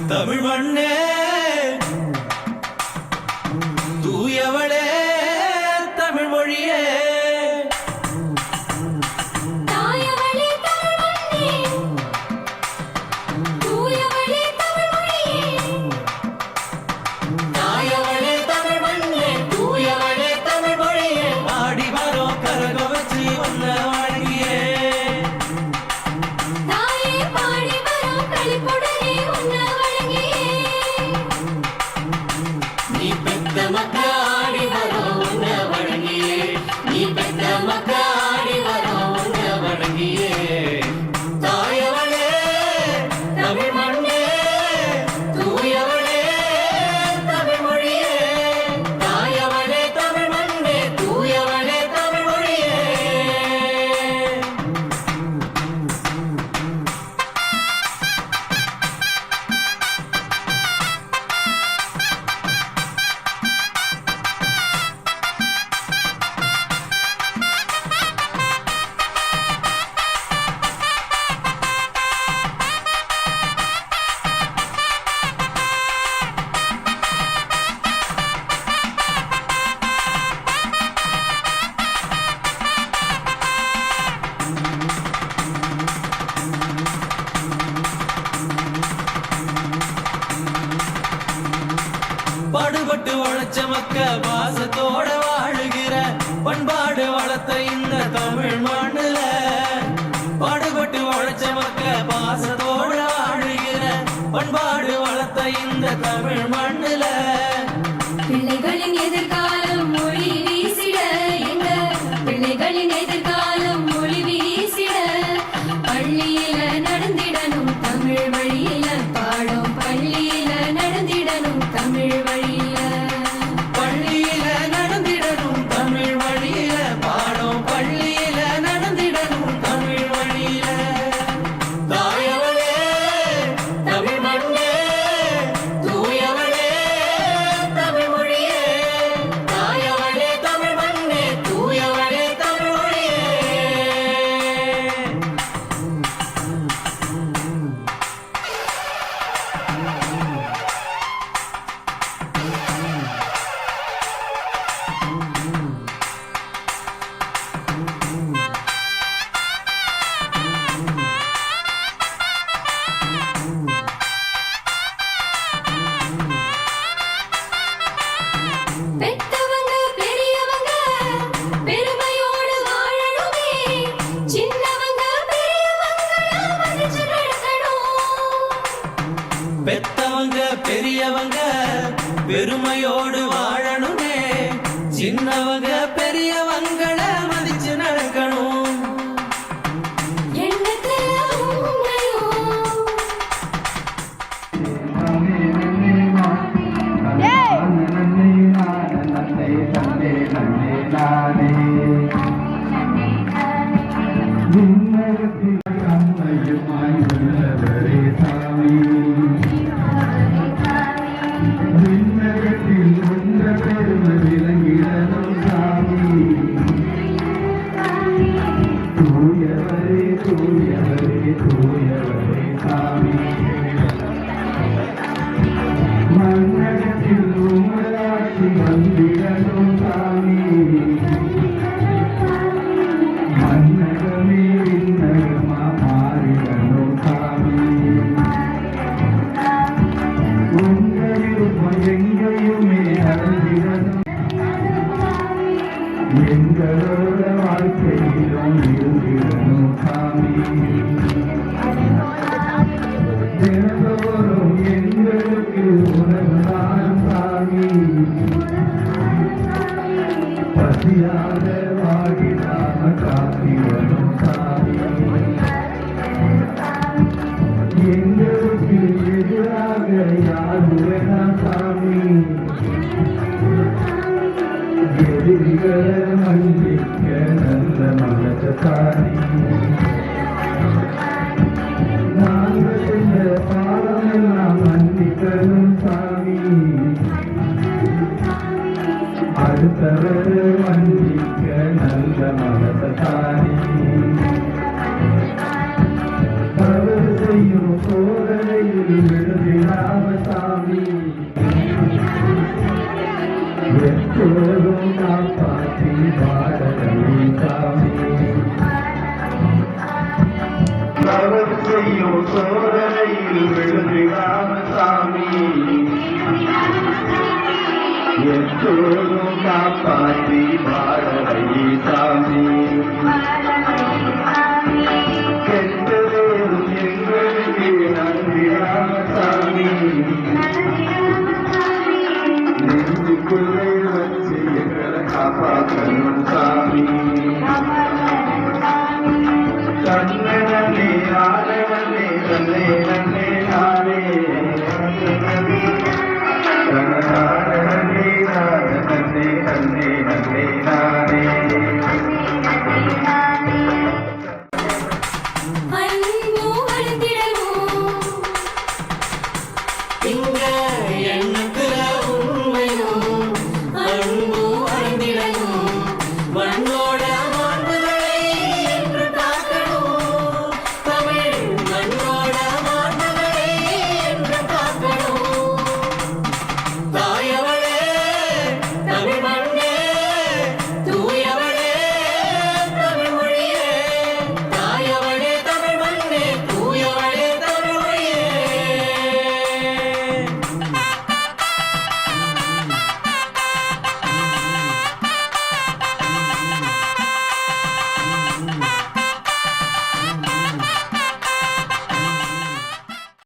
தமிழ் மண்ணே தூயவளே தமிழ் மொழியே பாடுபட்டு உழைச்ச மக்க பாசத்தோட வாழுகிற பண்பாடு வளர்த்த இந்த தமிழ் மண்ணுல பாடுபட்டு உழைச்ச மக்க பாசத்தோட வாழுகிற பண்பாடு வளர்த்த இந்த தமிழ் மண்ணுல பிள்ளைகளின் எதிர்காலம் மொழி வீசிட எங்க பிள்ளைகளின் எதிர்காலம் மொழி வீசிட பள்ளியில நடந்திடணும் தமிழ் வழியில பாடும் பள்ளியில நடந்திடணும் தமிழ் வழியில பள்ளியில நடந்திடணும் தமிழ் வழியில பாடும் பள்ளியில நடந்திடணும் தமிழ் வழியில தாயவளே தமிழ் மண்ணே தூயவளே தமிழ் மொழியே தாயவளே தமிழ் மண்ணே தூயவளே தமிழ் மொழியே பெத்தவங்க பெரியவங்க பெருமையோடு வாழணுமே சின்னவங்க பெரியவங்களா மதிச்சு நடக்கணும் பெத்தவங்க பெரியவங்க பெருமையோடு வாழணுமே சின்னவங்க பெரியவங்கள மதிச்சு நடக்கணும் எண்ணத்துல உண்மையும் எங்களோட வாழ்க்கையிலும் இருந்திடணும் சாமி தினந்தோறும் எங்களுக்கு உணவுதான் சாமி பசியாக வாடினாம காத்திடணும் சாமி எங்களுக்கு எதிராக யாரு வேணாம் சாமி எதிரிகளை மன்னிக்க நல்ல மனசாரி நாங்கள் சென்ற பாவமெல்லாம் மன்னிக்கணும் சாமி அடுத்தவரை மன்னிக்க நல்ல மனசாரி தவறு செய்யும் சோதனையில் விடுதிடாம சாமி எப்போதும் காப்பா